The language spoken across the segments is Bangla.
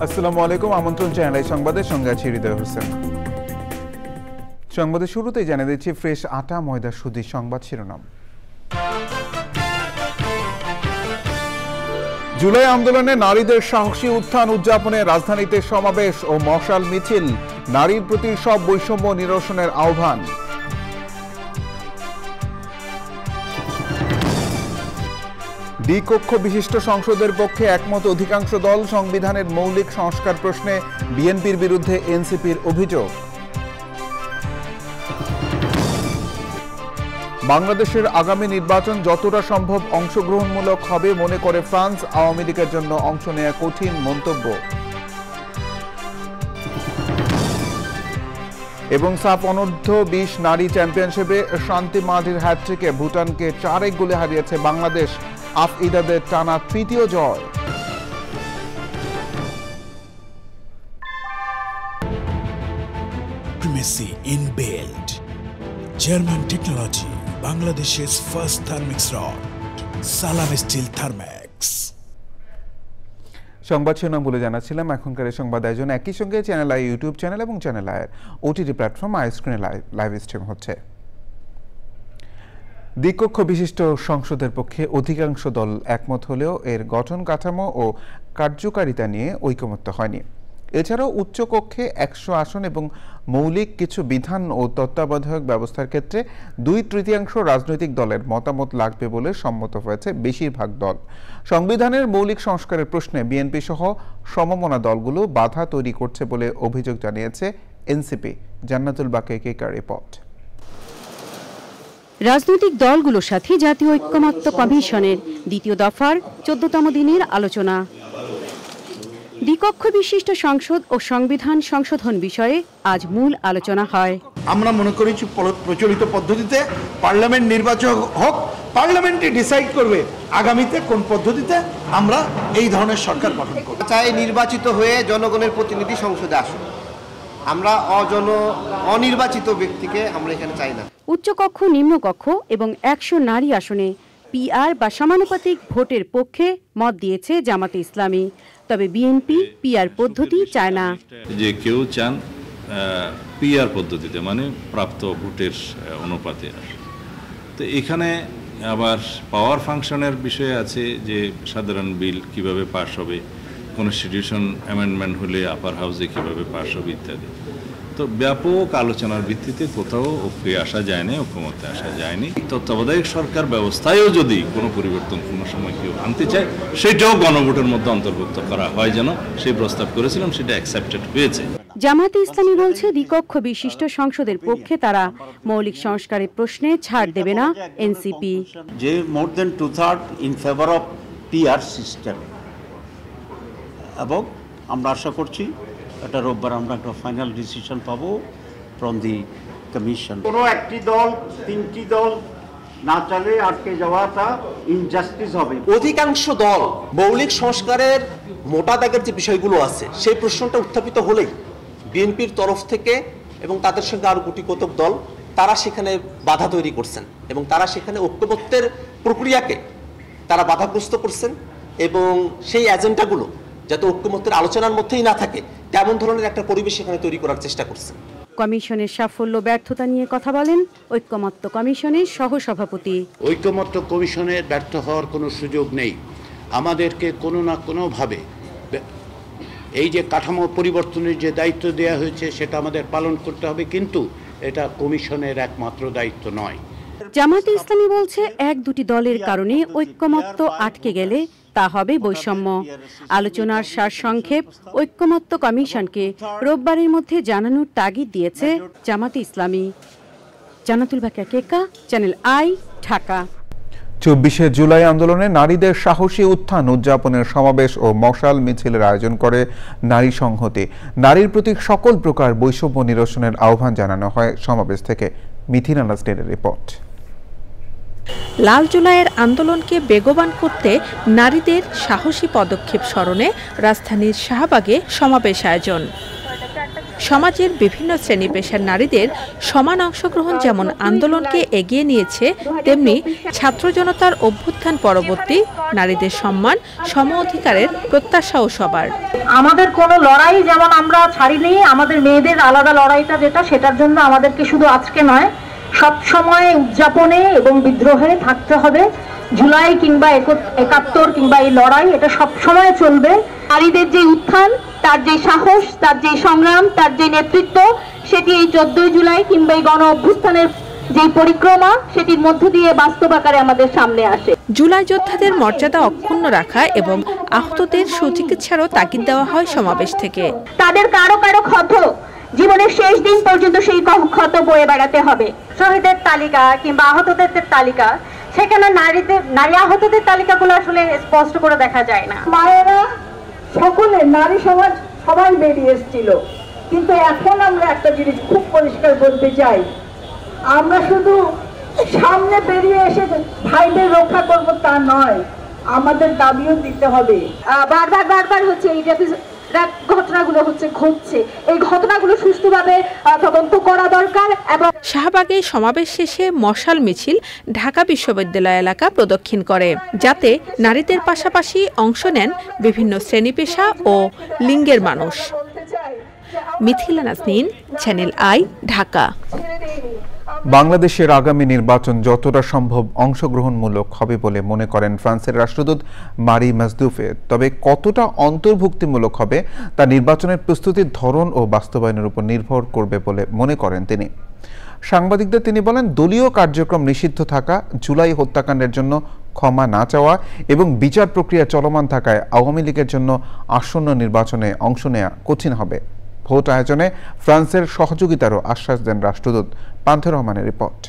আসসালামু আলাইকুম। আমন্ত্রণ চ্যানেল সংবাদের সঙ্গে আছি হৃদয় হোসেন। সংবাদের শুরুতেই জানিয়ে দিচ্ছি ফ্রেশ আটা ময়দা সুদির সংবাদ শিরোনাম। জুলাই আন্দোলনে নারীদের সাহসী উত্থান উদযাপনে রাজধানীতে সমাবেশ ও মশাল মিছিল, নারীর প্রতি সব বৈষম্য নিরসনের আহ্বান। দ্বিকক্ষ বিশিষ্ট সংসদের পক্ষে একমত অধিকাংশ দল, সংবিধানের মৌলিক সংস্কার প্রশ্নে বিএনপির বিরুদ্ধে এনসিপির অভিযোগ। বাংলাদেশের আগামী নির্বাচন যতটা সম্ভব অংশগ্রহণমূলক হবে মনে করে ফ্রান্স, আওয়ামী লীগের জন্য অংশ নেওয়া কঠিন মন্তব্য। এবং সাফ অনূর্ধ্ব 20 নারী চ্যাম্পিয়নশিপে শান্তি মাঝির হ্যাটট্রিকে ভুটানকে 4-1 গোলে হারিয়েছে বাংলাদেশ, আফইদাদের টানা তৃতীয় জয়। Primacy inbuilt. German technology, Bangladesh's first thermix rod, Salam Steel Thermax. সংবাদ শিরোনাম বলে জানাচ্ছিলাম, এখনকার এই সংবাদ আয়োজন একই সঙ্গে চ্যানেল আই ইউটিউব চ্যানেল এবং channel I OTT platform I স্ক্রিনে লাইভ স্ট্রিম হচ্ছে। দ্বিকক্ষ বিশিষ্ট সংসদের পক্ষে অধিকাংশ দল একমত হলেও এর গঠন কাঠামো ও কার্যকারিতা নিয়ে ঐকমত্য হয়নি। এছাড়াও উচ্চকক্ষে 100 আসন এবং মৌলিক কিছু বিধান ও তত্ত্বাবধায়ক ব্যবস্থার ক্ষেত্রে 2/3 রাজনৈতিক দলের মতামত লাগবে বলে সম্মত হয়েছে বেশিরভাগ দল। সংবিধানের মৌলিক সংস্কারের প্রশ্নে বিএনপি সহ সমমনা দলগুলো বাধা তৈরি করছে বলে অভিযোগ জানিয়েছে এনসিপি। জান্নাতুল বাকে কেকার রিপোর্ট। রাজনৈতিক দলগুলোর সাথে জাতীয় ঐক্যমত্য কমিশনের দ্বিতীয় দফার 14তম দিনের আলোচনা। দ্বিকক্ষ বিশিষ্ট সংসদ ও সংবিধান সংশোধন বিষয়ে আজ মূল আলোচনা হয়। আমরা মনে করেছি প্রচলিত পদ্ধতিতে পার্লামেন্ট নির্বাচন হোক, পার্লামেন্টে ডিসাইড করবে আগামীতে কোন পদ্ধতিতে আমরা এই ধরনের সরকার গঠন করব। চাই নির্বাচিত হয়ে জনগণের প্রতিনিধি সংসদে আসুন, আমরা অনির্বাচিত ব্যক্তিকে আমরা এখানে চাই না। উচ্চকক্ষ, নিম্নকক্ষ এবং 100 নারী আসনে পিআর বা সমানুপাতিক ভোটের পক্ষে মত দিয়েছে জামাতে ইসলামী। তবে বিএনপি পিআর পদ্ধতি চায় না। যে কেউ চান পিআর পদ্ধতিতে, মানে প্রাপ্ত ভোটের অনুপাতে। তো এখানে আবার পাওয়ার ফাংশনের বিষয় আছে, যে সাধারণ বিল কিভাবে পাস হবে, কনস্টিটিউশন অ্যামেন্ডমেন্ট হলে আপার হাউসে কিভাবে পাস হবে ইত্যাদি। তো ব্যাপক আলোচনার ভিত্তিতে কোথাও ঐক্যে আসা যায়নি, ঐক্যমত্যে আসা যায়নি। তত্ত্বাবধায়ক সরকার ব্যবস্থায়ও যদি কোনো পরিবর্তন কোনো সময় কেউ আনতে চায়, সেটাও গণভোটের মধ্যে অন্তর্ভুক্ত করা হয়, যেন সেই প্রস্তাব করেছিলাম সেটা অ্যাকসেপ্টেড হয়েছে। জামাতে ইসলামী বলছে দ্বিকক্ষ বিশিষ্ট সংসদের পক্ষে তারা মৌলিক সংস্কারের প্রশ্নে ছাড় দেবে না এনসিপি। যে more than 2/3 in favour of PR system, এবং আমরা আশা করছি এটা রোববার আমরা একটা ফাইনাল ডিসিশন পাবো ফ্রম দি কমিশন। কোনো একটি দল 3টি দল না চালে আটকে যাওয়াটা ইনজাস্টিস হবে। অধিকাংশ দল মৌলিক সংস্কারের মোটা দাগের যে বিষয়গুলো আছে সেই প্রশ্নটা উত্থাপিত হলেই বিএনপির তরফ থেকে এবং তাদের সঙ্গে আরো গুটি কতক দল তারা সেখানে বাধা তৈরি করছেন এবং তারা সেখানে ঐক্যমত্যের প্রক্রিয়াকে তারা বাধাগ্রস্ত করছেন এবং সেই এজেন্ডাগুলো যাতে ঐক্যমত্যের আলোচনার মধ্যেই না থাকে তেমন ধরনের একটা পরিবেশ এখানে তৈরি করার চেষ্টা করছেন। কমিশনের সাফল্য ব্যর্থতা নিয়ে কথা বলেন ঐক্যমত্য কমিশনের সহসভাপতি। ঐক্যমত্য কমিশনের ব্যর্থ হওয়ার কোনো সুযোগ নেই। আমাদেরকে কোনো না কোনোভাবে এই যে কাঠামো পরিবর্তনের যে দায়িত্ব দেওয়া হয়েছে সেটা আমাদের পালন করতে হবে, কিন্তু এটা কমিশনের একমাত্র দায়িত্ব নয়। জামাতে ইসলামী বলছে 1-2টি দলের কারণে ঐক্যমত্য আটকে গেলে তা হবে বৈষম্য। আলোচনার সারসংক্ষেপ ঐক্যমত্য কমিশনকে রোববারের মধ্যে জানানোর তাগিদ দিয়েছে জামাতে ইসলামী। জান্নাতুল বাকিয়া কেকা, চ্যানেল আই, ঢাকা। 24শে জুলাই আন্দোলনে নারীদের সাহসী উত্থান উদযাপনের সমাবেশ ও মশাল মিছিলের আয়োজন করে নারী সংহতি। নারীর প্রতি সকল প্রকার বৈষম্য নিরসনের আহ্বান জানানো হয় সমাবেশ থেকে। মিথিনা নাসরিনের রিপোর্ট। লাল জুলাইয়ের আন্দোলনকে বেগবান করতে নারীদের সাহসী পদক্ষেপ স্মরণে রাজধানীর শাহবাগে সমাবেশ আয়োজন। সমাজের বিভিন্ন শ্রেণী পেশার নারীদের সমান অংশগ্রহণ যেমন আন্দোলনকে এগিয়ে নিয়েছে, তেমনি ছাত্র জনতার অভ্যুত্থান পরবর্তী নারীদের সম্মান, সম অধিকারের প্রত্যাশাও সবার। আমাদের কোনো লড়াই যেমন আমরা ছাড়িনি, আমাদের মেয়েদের আলাদা লড়াইটা যেটা, সেটার জন্য আমাদেরকে শুধু আজকে নয়, সব সময় উদযাপনে এবং বিদ্রোহে থাকতে হবে। জুলাই কিংবা ৭১ কিংবা এই লড়াই, এটা সব সময় চলবে। নারীদের যে উত্থান, তার যে সাহস, তার যে সংগ্রাম, তার যে নেতৃত্ব, সেটি এই ১৪ জুলাই কিংবা এই গণ অভ্যুত্থানের যে পরিক্রমা, সেটির মধ্য দিয়ে বাস্তব আকারে আমাদের সামনে আসে। জুলাই যোদ্ধাদের মর্যাদা অক্ষুণ্ণ রাখা এবং আহতদের সুচিকিৎসারও তাগিদ দেওয়া হয় সমাবেশ থেকে। তাদের কারো কারো ক্ষত জীবনের শেষ দিন পর্যন্ত সেই ক্ষত বয়ে বেড়াতে হবে। শহীদের তালিকা কিংবা আহতদের তালিকা, সেখানে নারী আহতদের তালিকাগুলো আসলে স্পষ্ট করে দেখা যায় না। মায়েরা সকলে, নারী সমাজ সবাই বেরিয়ে এসেছিল, কিন্তু এখন আমরা একটা জিনিস খুব পরিষ্কার বলতে চাই, আমরা শুধু সামনে বেরিয়ে এসে ভাইদের রক্ষা করব তা নয়, আমাদের দাবিও দিতে হবে। বারবার হচ্ছে এই ঘটনাগুলো ঘটছে, এই ঘটনাগুলো সুষ্ঠুভাবে তদন্ত করা দরকার। এবং শাহবাগে সমাবেশ শেষে মশাল মিছিল ঢাকা বিশ্ববিদ্যালয় এলাকা প্রদক্ষিণ করে, যাতে নারীদের পাশাপাশি অংশ নেন বিভিন্ন শ্রেণী পেশা ও লিঙ্গের মানুষ। Mithila Naznin, Channel I, Dhaka. বাংলাদেশের আগামী নির্বাচন যতটা সম্ভব অংশগ্রহণমূলক হবে বলে মনে করেন ফ্রান্সের রাষ্ট্রদূত মারি মাজদুফে। তবে কতটা অন্তর্ভুক্তিমূলক হবে তা নির্বাচনের প্রস্তুতির ধরন ও বাস্তবায়নের উপর নির্ভর করবে বলে মনে করেন তিনি। সাংবাদিকদের তিনি বলেন, দলীয় কার্যক্রম নিষিদ্ধ থাকা, জুলাই হত্যাকাণ্ডের জন্য ক্ষমা না চাওয়া এবং বিচার প্রক্রিয়া চলমান থাকায় আওয়ামী লীগের জন্য আসন্ন নির্বাচনে অংশ নেওয়া কঠিন হবে। ভোট আয়োজনে ফ্রান্সের সহযোগিতারও আশ্বাস দেন রাষ্ট্রদূত। পান্থের রহমানের রিপোর্ট।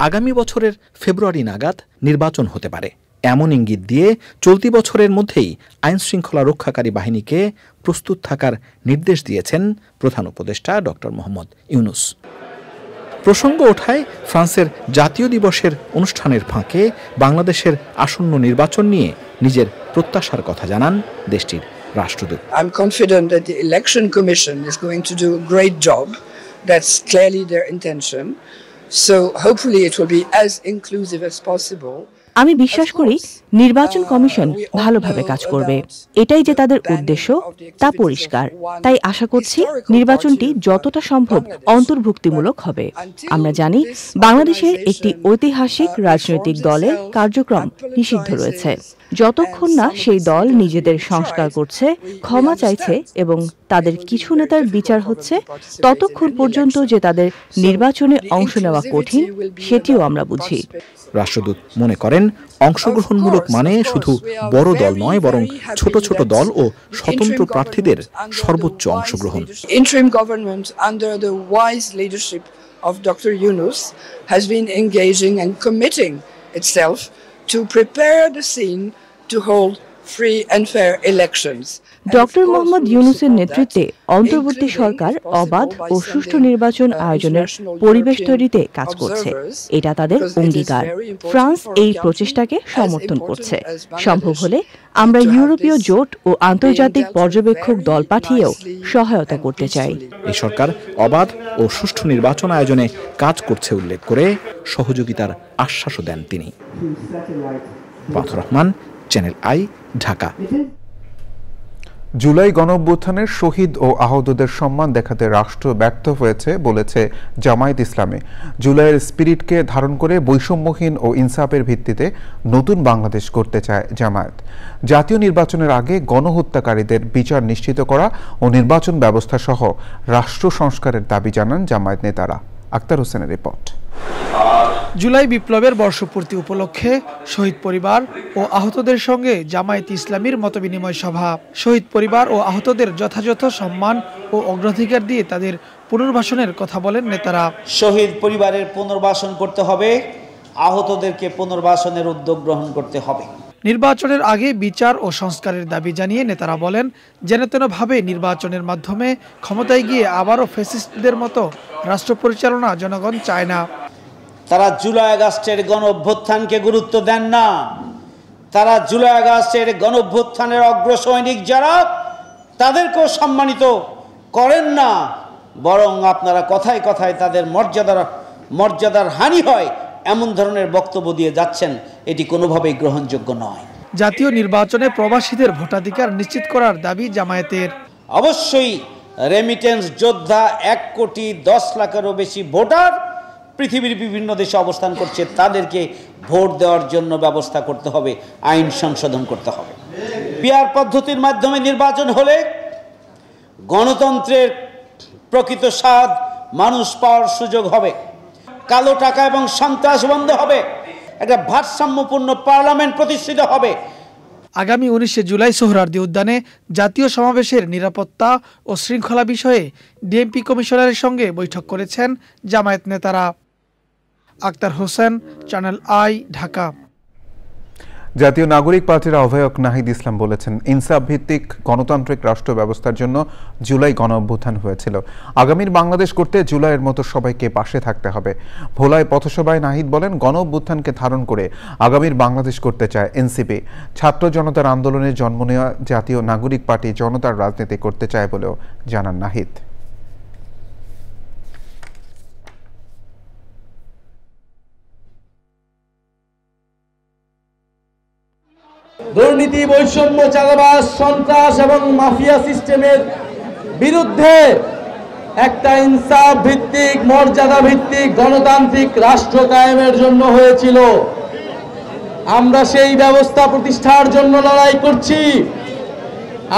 আগামী বছরের ফেব্রুয়ারি নাগাদ নির্বাচন হতে পারে এমন ইঙ্গিত দিয়ে চলতি বছরের মধ্যেই আইন শৃঙ্খলা রক্ষাকারী বাহিনীকে প্রস্তুত থাকার নির্দেশ দিয়েছেন প্রধান উপদেষ্টা ডক্টর মোহাম্মদ ইউনূস। প্রসঙ্গ ওঠায় ফ্রান্সের জাতীয় দিবসের অনুষ্ঠানের ফাঁকে বাংলাদেশের আসন্ন নির্বাচন নিয়ে নিজের প্রত্যাশার কথা জানান দেশটির রাষ্ট্রদূত। I'm confident that the election commission is going to do a great job. That's clearly their intention. So hopefully it will be as inclusive as possible. আমি বিশ্বাস করি নির্বাচন কমিশন ভালোভাবে কাজ করবে। এটাই যে তাদের উদ্দেশ্য তা পরিষ্কার। তাই আশা করছি নির্বাচনটি যতটা সম্ভব অন্তর্ভুক্তিমূলক হবে। আমরা জানি বাংলাদেশের একটি ঐতিহাসিক রাজনৈতিক দলের কার্যক্রম নিষিদ্ধ রয়েছে। যতক্ষণ না সেই দল নিজেদের সংস্কার করছে, ক্ষমা চাইছে এবং তাদের কিছু নেতার বিচার হচ্ছে, ততক্ষণ পর্যন্ত যে তাদের নির্বাচনে অংশ নেওয়া কঠিন, সেটিও আমরা বুঝি। রাষ্ট্রদূত মনে করেন, অংশগ্রহণমূলক মানে শুধু বড় দল নয়, বরং ছোট ছোট দল ও স্বতন্ত্র প্রার্থীদের সর্বোচ্চ অংশগ্রহণ। Interim government under the wise leadership of Dr. Yunus has been engaging and committing itself to prepare the scene to hold free and fair elections. Doctor Mohammad ইউনূসের নেতৃত্বে অন্তর্বর্তী সরকার অবাধ ও সুষ্ঠু নির্বাচন আয়োজনের পরিবেশ তৈরিতে কাজ করছে। এটা তাদের অঙ্গীকার। ফ্রান্স এই প্রচেষ্টাকে সমর্থন করছে। সম্ভব হলে আমরা ইউরোপীয় জোট ও আন্তর্জাতিক পর্যবেক্ষক দল পাঠিয়েও সহায়তা করতে চাই। এই সরকার অবাধ ও সুষ্ঠু নির্বাচন আয়োজনে কাজ করছে উল্লেখ করে সহযোগিতার আশ্বাসও দেন তিনি। পান্থের রহমান, চ্যানেল আই, ঢাকা। জুলাই গণঅভ্যুত্থানের শহীদ ও আহতদের সম্মান দেখাতে রাষ্ট্র ব্যর্থ হয়েছে বলেছে জামায়াত ইসলামী। জুলাইয়ের স্পিরিটকে ধারণ করে বৈষম্যহীন ও ইনসাফের ভিত্তিতে নতুন বাংলাদেশ করতে চায় জামায়াত। জাতীয় নির্বাচনের আগে গণহত্যাকারীদের বিচার নিশ্চিত করা ও নির্বাচন ব্যবস্থা সহ রাষ্ট্র সংস্কারের দাবি জানান জামায়াত নেতারা। আক্তার হোসেনের রিপোর্ট। জুলাই বিপ্লবের বর্ষপূর্তি উপলক্ষে শহীদ পরিবার ও আহতদের সঙ্গে জামায়াত ইসলামীর মতবিনিময় সভা। শহীদ পরিবার ও আহতদের যথাযথ সম্মান ও অগ্রাধিকার দিয়ে তাদের পুনর্বাসনের কথা বলেন নেতারা। শহীদ পরিবারের পুনর্বাসন করতে হবে, আহতদেরকে পুনর্বাসনের উদ্যোগ গ্রহণ করতে হবে। নির্বাচনের আগে বিচার ও সংস্কারের দাবি জানিয়ে নেতারা বলেন, যেনতেনভাবে নির্বাচনের মাধ্যমে ক্ষমতায় গিয়ে আবারও ফ্যাসিস্টদের মতো রাষ্ট্র পরিচালনা জনগণ চায় না। তারা জুলাই আগস্টের গণঅভ্যুত্থানকে গুরুত্ব দেন না। তারা জুলাই আগস্টের গণঅভ্যুত্থানের অগ্রসৈনিক যারা, তাদেরকেও সম্মানিত করেন না, বরং আপনারা কথায় কথায় তাদের মর্যাদার হানি হয় এমন ধরনের বক্তব্য দিয়ে যাচ্ছেন, এটি কোনোভাবেই গ্রহণযোগ্য নয়। জাতীয় নির্বাচনে প্রবাসীদের ভোটাধিকার নিশ্চিত করার দাবি জামায়াতের। অবশ্যই রেমিটেন্স যোদ্ধা 1,10,00,000-এরও বেশি ভোটার পৃথিবীর বিভিন্ন দেশে অবস্থান করছে, তাদেরকে ভোট দেওয়ার জন্য ব্যবস্থা করতে হবে, আইন সংশোধন করতে হবে। পিআর পদ্ধতির মাধ্যমে নির্বাচন হলে গণতন্ত্রের প্রকৃত স্বাদ মানুষ পাওয়ার সুযোগ হবে, কালো টাকা এবং সন্ত্রাস বন্ধ হবে, একটা ভারসাম্যপূর্ণ পার্লামেন্ট প্রতিষ্ঠিত হবে। আগামী 19 জুলাই সোহরাওয়ার্দী উদ্যানে জাতীয় সমাবেশের নিরাপত্তা ও শৃঙ্খলা বিষয়ে ডিএমপি কমিশনারের সঙ্গে বৈঠক করেছেন জামায়াত নেতারা। Akhtar Hossain, Channel I, Dhaka. জাতীয় নাগরিক পার্টির আহ্বায়ক নাহিদ ইসলাম বলেছেন, ইনসাফ ভিত্তিক গণতান্ত্রিক রাষ্ট্র ব্যবস্থার জন্য জুলাই গণ অভ্যুত্থান হয়েছিল। আগামীর বাংলাদেশ করতে জুলাইয়ের মতো সবাইকে পাশে থাকতে হবে। ভোলায় পথসভায় নাহিদ বলেন, গণ অভ্যুত্থানকে ধারণ করে আগামীর বাংলাদেশ করতে চায় এনসিপি। ছাত্র জনতার আন্দোলনে জন্ম নেওয়া জাতীয় নাগরিক পার্টি জনতার রাজনীতি করতে চায় বলেও জানান নাহিদ। দুর্নীতি, বৈষম্য, চাঁদাবাজ, সন্ত্রাস এবং মাফিয়া সিস্টেমের বিরুদ্ধে একটা ইনসাফ ভিত্তিক, মর্যাদা ভিত্তিক গণতান্ত্রিক রাষ্ট্র কায়েমের জন্য হয়েছিল। আমরা সেই ব্যবস্থা প্রতিষ্ঠার জন্য লড়াই করছি।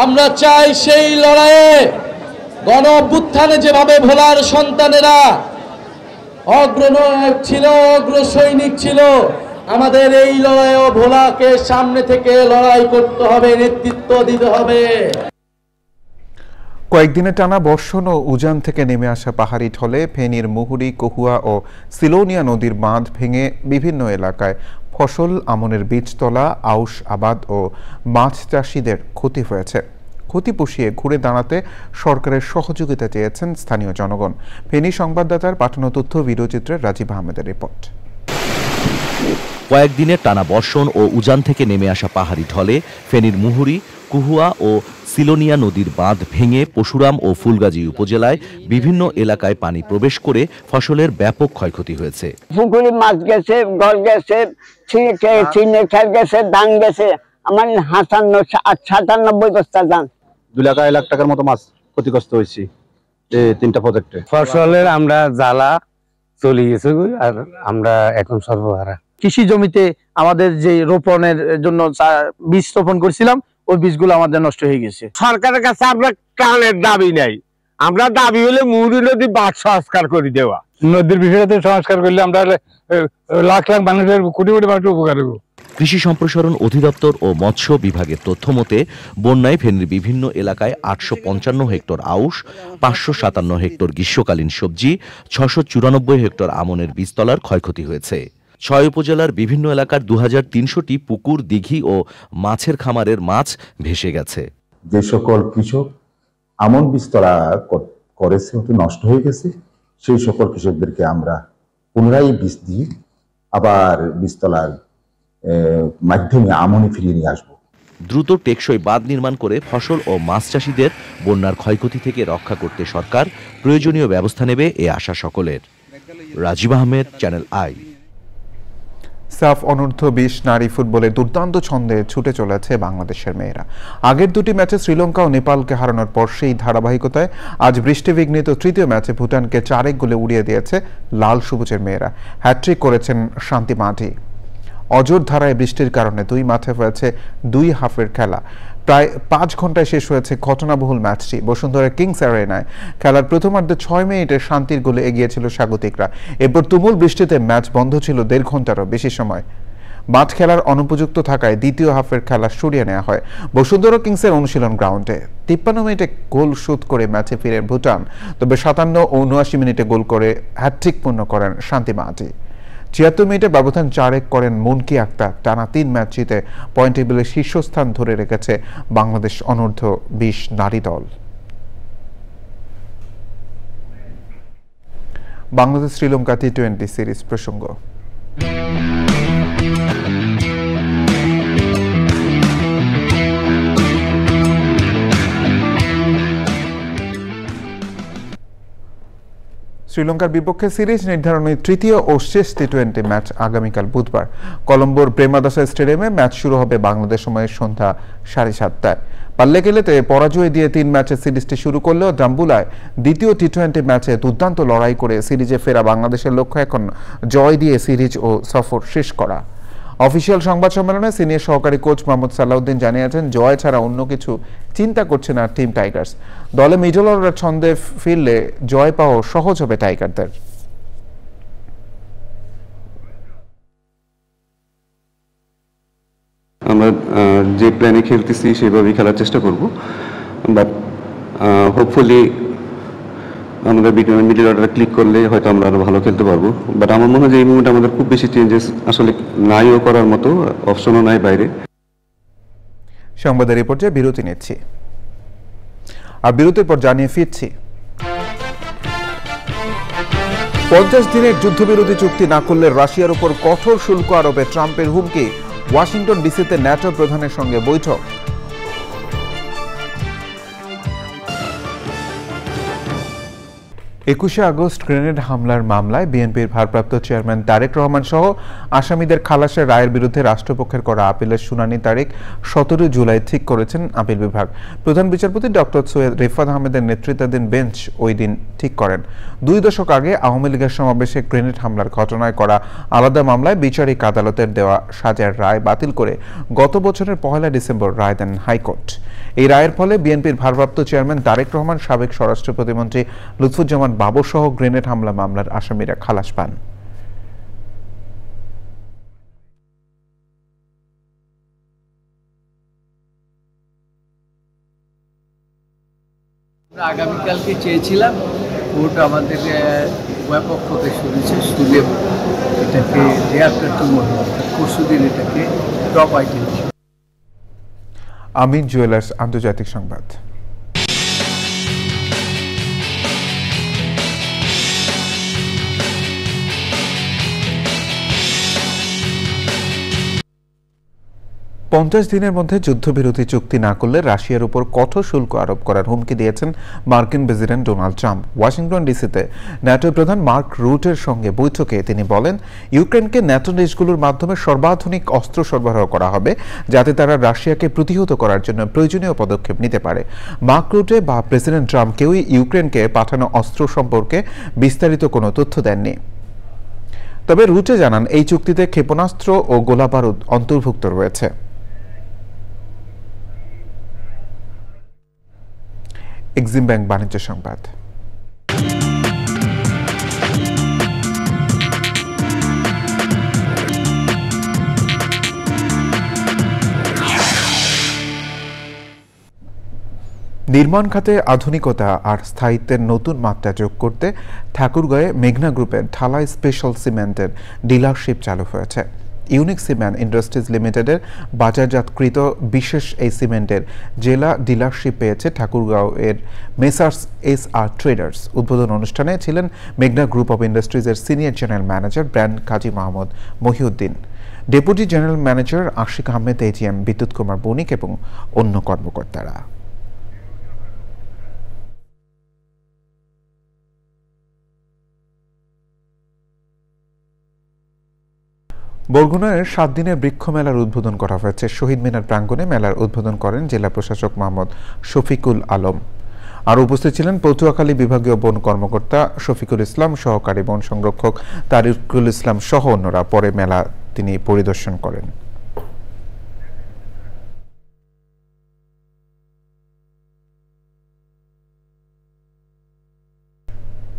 আমরা চাই সেই লড়াইয়ে গণ অভ্যুত্থানে যেভাবে ভোলার সন্তানেরা অগ্রনায়ক ছিল, অগ্রসৈনিক ছিল, আমাদের এই লড়াইও ভোলাকে সামনে থেকে লড়াই করতে হবে, নেতৃত্ব দিতে হবে। কয়েকদিনে টানা বর্ষণ ও উজান থেকে নেমে আসা পাহাড়ি ঢলে ফেনীর মুহুরী, কহুয়া ও সিলোনিয়া নদীর বাঁধ ভেঙে বিভিন্ন এলাকায় ফসল, আমনের বীজতলা, আউশ আবাদ ও মাছ চাষিদের ক্ষতি হয়েছে। ক্ষতি পুষিয়ে ঘুরে দাঁড়াতে সরকারের সহযোগিতা চেয়েছেন স্থানীয় জনগণ। ফেনী সংবাদদাতার পাঠানো তথ্য ভিডিওচিত্রের রাজীব আহমেদের রিপোর্ট। কয়েকদিনের টানা বর্ষণ ও উজান থেকে নেমে আসা পাহাড়ি ঢলে ফেনীর মুহুরী, কুহুয়া ও সিলোনিয়া নদীর বাঁধ ভেঙে পশুরাম ও ফুলগাজী উপজেলায় বিভিন্ন এলাকায় পানি প্রবেশ করে ফসলের ব্যাপক ক্ষয়ক্ষতি হয়েছে। পুকুরে মাছ গেছে, গড় গেছে, চিনে খের গেছে, ধান গেছে। আমার 97 বস্তা ধান, 2 লাখ টাকার মতো মাছ ক্ষতিগ্রস্ত হয়েছি এই 3টা প্রজেক্টে। ফসলের আমরা জ্বালা চলে গেছে আর আমরা এখন সর্বহারা। কৃষি জমিতে আমাদের যে রোপণের জন্য বীজ রোপণ করছিলাম, ওই বীজগুলো আমাদের নষ্ট হয়ে গেছে। সরকারের কাছে আমরা কানের দাবি নাই, আমরা দাবি হলে মুহুরী নদী বাঁধ সংস্কার করে দেওয়া। নদীর বিষয়তে সংস্কার করলে আমরা লাখ লাখ মানুষের, কোটি কোটি মানুষের উপকার হবো। কৃষি সম্প্রসারণ অধিদপ্তর ও মৎস্য বিভাগের তথ্য মতে বন্যায় ফেনীর বিভিন্ন এলাকায় 855 হেক্টর আউশ, 557 হেক্টর গ্রীষ্মকালীন সবজি, 694 হেক্টর আমনের বীজতলার ক্ষয়ক্ষতি হয়েছে। 6 উপজেলার বিভিন্ন এলাকার 2300টি পুকুর, দিঘি ও মাছের খামারের মাছ ভেসে গেছে। যে সকল কৃষক আমন বীজতলা করেছে, নষ্ট হয়ে গেছে, সেই সকল কৃষকদেরকে আমরা পুনরায় বীজ দিই, আবার বীজতলার মাধ্যমে আমনে ফিরিয়ে নিয়ে আসবো। দ্রুত টেকসই বাঁধ নির্মাণ করে ফসল ও মাছ চাষিদের বন্যার ক্ষয়ক্ষতি থেকে রক্ষা করতে সরকার প্রয়োজনীয় ব্যবস্থা নেবে, এ আশা সকলের। Rajib Ahmed, Channel I. সাফ অনূর্ধ্ব 20 নারী ফুটবলে দুর্দান্ত ছন্দে ছুটে চলেছে বাংলাদেশের মেয়েরা। আগের দুটি ম্যাচে শ্রীলঙ্কা ও নেপালকে হারানোর পর সেই ধারাবাহিকতায় আজ বৃষ্টিবিঘ্নিত তৃতীয় ম্যাচে ভুটানকে 4-1 গোলে উড়িয়ে দিয়েছে লাল সবুজের মেয়েরা। হ্যাট্রিক করেছেন শান্তি মাঝি। অজর ধারায় বৃষ্টির কারণে দুই মাঠে হয়েছে 2 হাফের খেলা। প্রায় 5 ঘন্টায় শেষ হয়েছে ঘটনাবহুল ম্যাচটি। বসুন্ধরা কিংস অ্যারেনায় খেলার প্রথমার্ধে 6 মিনিটে শান্তির গোলে এগিয়েছিল স্বাগতিকরা। এরপর তুমুল বৃষ্টিতে ম্যাচ বন্ধ ছিল 1.5 ঘন্টারও বেশি সময়। মাঠ খেলার অনুপযুক্ত থাকায় দ্বিতীয় হাফের খেলা সরিয়ে নেওয়া হয় বসুন্ধরা কিংসের অনুশীলন গ্রাউন্ডে। 53 মিনিটে গোল শোধ করে ম্যাচে ফিরে ভুটান, তবে 57 ও 79 মিনিটে গোল করে হ্যাট্রিক পূর্ণ করেন শান্তি মাঝি। 76 মিনিটে ব্যবধান 4-1 করেন মুনকি আক্তার। টানা 3 ম্যাচ জিতে পয়েন্ট টেবিলে শীর্ষস্থান ধরে রেখেছে বাংলাদেশ অনূর্ধ্ব 20 নারী দল। বাংলাদেশ শ্রীলঙ্কা টি20 সিরিজ প্রসঙ্গ। শ্রীলঙ্কার বিপক্ষে সিরিজ নির্ধারণী তৃতীয় ও শেষ টি-20 ম্যাচ আগামীকাল বুধবার কলম্বোর প্রেমাদাসা স্টেডিয়ামে ম্যাচ শুরু হবে বাংলাদেশ সময় সন্ধ্যা 7:30টায়। পাল্লেকেলেতে পরাজয় দিয়ে 3 ম্যাচের সিরিজটি শুরু করলেও ডাম্বুলায় দ্বিতীয় টি-20 ম্যাচে দুর্দান্ত লড়াই করে সিরিজে ফেরা বাংলাদেশের লক্ষ্য এখন জয় দিয়ে সিরিজ ও সফর শেষ করা। অফিসিয়াল সংবাদ সম্মেলনে সিনিয়র সহকারী কোচ মোহাম্মদ সালাউদ্দিন জানিয়েছেন, জয় ছাড়া অন্য কিছু চিন্তা করছে না টিম টাইগার্স। দলে মিডল অর্ডার ছন্দে ফিরলে জয় পাওয়া সহজ হবে টাইগারদের। আমরা যে প্ল্যানে খেলতেছি সেভাবেই খেলার চেষ্টা করব, বাট হোপফুলি আমাদের মিডল অর্ডার ক্লিক করলে হয়তো আমরা আরো ভালো খেলতে পারবো। বাট আমার মনে হয় যে এই মুহূর্তে আমাদের খুব বেশি চেঞ্জেস আসলে নাইও করার মতো, অপশনও নাই বাইরে। সংবাদের রিপোর্টে বিরতি নিচ্ছি, আর বিরতির পর জানিয়ে ফিরছি। 50 দিনের যুদ্ধবিরতি চুক্তি না করলে রাশিয়ার উপর কঠোর শুল্ক আরোপে ট্রাম্পের হুমকি। ওয়াশিংটন ডিসিতে ন্যাটো প্রধানের সঙ্গে বৈঠক। 21শে আগস্ট গ্রেনেড হামলার মামলায় বিএনপির ভারপ্রাপ্ত চেয়ারম্যান তারেক রহমান সহ আসামিদের খালাসের রায়ের বিরুদ্ধে রাষ্ট্রপক্ষের করা আপিলের শুনানি তারিখ 17 জুলাই ঠিক করেছেন আপিল বিভাগ। প্রধান বিচারপতি ডক্টর সৈয়দ রিফাত আহমেদের নেতৃত্বাধীন বেঞ্চ ওই দিন ঠিক করেন। 2 দশক আগে আওয়ামী লীগের সমাবেশে গ্রেনেড হামলার ঘটনায় করা আলাদা মামলায় বিচারিক আদালতের দেওয়া সাজার রায় বাতিল করে গত বছরের 1 ডিসেম্বর রায় দেন হাইকোর্ট। এই রায়ের ফলে বিএনপির ভারপ্রাপ্ত চেয়ারম্যান তারেক রহমান, সাবেক স্বরাষ্ট্র প্রতিমন্ত্রী লুৎফুজ্জামান বাবর সহ গ্রেনেড হামলা মামলার আসামিরা খালাস পান। আগামীকালকে চেয়েছিলাম, কোর্ট আমাদের পক্ষ থেকে শুনেছে, শুনে এটাকে ডে আফটার টুমরো পরশুদিন এটাকে ড্রপ আইটেম। আমিন জুয়েলার্স আন্তর্জাতিক সংবাদ। দিনের মধ্যে যুদ্ধবিরতি চুক্তি না করলে রাশিয়ার উপর কঠোর শুল্ক আরোপ করার হুমকি দিয়েছেন মার্কিন প্রেসিডেন্ট ডোনাল্ড ট্রাম্প। ওয়াশিংটন ডিসিতে ন্যাটো প্রধান মার্ক রুটের সঙ্গে বৈঠকে তিনি বলেন, ইউক্রেনকে ন্যাটো দেশগুলোর মাধ্যমে সর্বাধুনিক অস্ত্র সরবরাহ করা হবে যাতে তারা রাশিয়াকে প্রতিহত করার জন্য প্রয়োজনীয় পদক্ষেপ নিতে পারে। মার্ক রুটে বা প্রেসিডেন্ট ট্রাম্প কেউই ইউক্রেনকে পাঠানো অস্ত্র সম্পর্কে বিস্তারিত কোনো তথ্য দেননি। তবে রুটে জানান, এই চুক্তিতে ক্ষেপণাস্ত্র ও গোলাবারুদ অন্তর্ভুক্ত রয়েছে। এক্সিম ব্যাংক বাণিজ্য সংবাদ। নির্মাণ খাতে আধুনিকতা আর স্থায়িত্বের নতুন মাত্রা যোগ করতে ঠাকুরগাঁয়ে মেঘনা গ্রুপের ঢালাই স্পেশাল সিমেন্টের ডিলারশিপ চালু হয়েছে। ইউনিক সিমেন্ট ইন্ডাস্ট্রিজ লিমিটেডের বাজারজাতকৃত বিশেষ এই সিমেন্টের জেলা ডিলারশিপ পেয়েছে ঠাকুরগাঁও এর মেসার্স SR ট্রেডার্স। উদ্বোধন অনুষ্ঠানে ছিলেন মেঘনা গ্রুপ অব ইন্ডাস্ট্রিজের senior general manager brand Kazi Mohammad Mohiuddin, deputy general manager Ashik Ahmed, AGM Bidyut Kumar বণিক এবং অন্য কর্মকর্তারা। বরগুনার 7 দিনের বৃক্ষ মেলার উদ্বোধন করা হয়েছে। শহীদ মিনার প্রাঙ্গণে মেলার উদ্বোধন করেন জেলা প্রশাসক মোহাম্মদ শফিকুল আলম। আর উপস্থিত ছিলেন পটুয়াখালী বিভাগীয় বন কর্মকর্তা শফিকুল ইসলাম, সহকারী বন সংরক্ষক তারিকুল ইসলাম সহ অন্যরা। পরে মেলা তিনি পরিদর্শন করেন।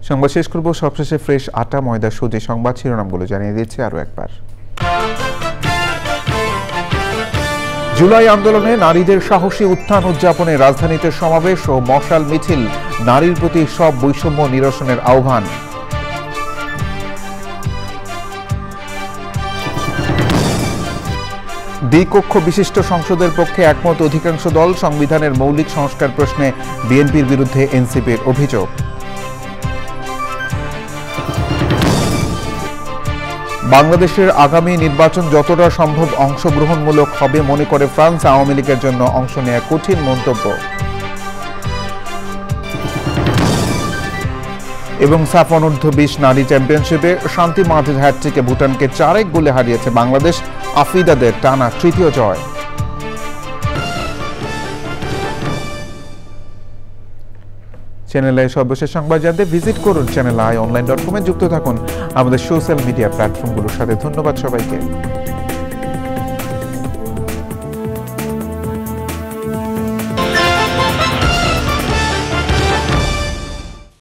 সংবাদ শেষ করব সবশেষে ফ্রেশ আটা, ময়দা, সুজি সংবাদ শিরোনামগুলো জানিয়ে দিচ্ছে আরো একবার। জুলাই আন্দোলনে নারীদের সাহসী উত্থান উদযাপনে রাজধানীতে সমাবেশ ও মশাল মিছিল, নারীর প্রতি সব বৈষম্য নিরসনের আহ্বান। দ্বিকক্ষ বিশিষ্ট সংসদের পক্ষে একমত অধিকাংশ দল, সংবিধানের মৌলিক সংস্কার প্রশ্নে বিএনপির বিরুদ্ধে এনসিপির অভিযোগ। বাংলাদেশের আগামী নির্বাচন যতটা সম্ভব অংশগ্রহণমূলক হবে মনে করে ফ্রান্স, আওয়ামী লীগের জন্য অংশ নেওয়া কঠিন মন্তব্য। এবং সাফ অনূর্ধ্ব-20 নারী চ্যাম্পিয়নশিপে শান্তি মাঝির হ্যাটট্রিকে ভুটানকে 4-1 গোলে হারিয়েছে বাংলাদেশ। আফিদাদের টানা তৃতীয় জয়। চ্যানেলে সর্বশেষ সংবাদ জানতে ভিজিট করুন চ্যানেল i online.com যুক্ত থাকুন আমাদের সোশ্যাল মিডিয়া প্ল্যাটফর্মগুলোর সাথে। ধন্যবাদ সবাইকে।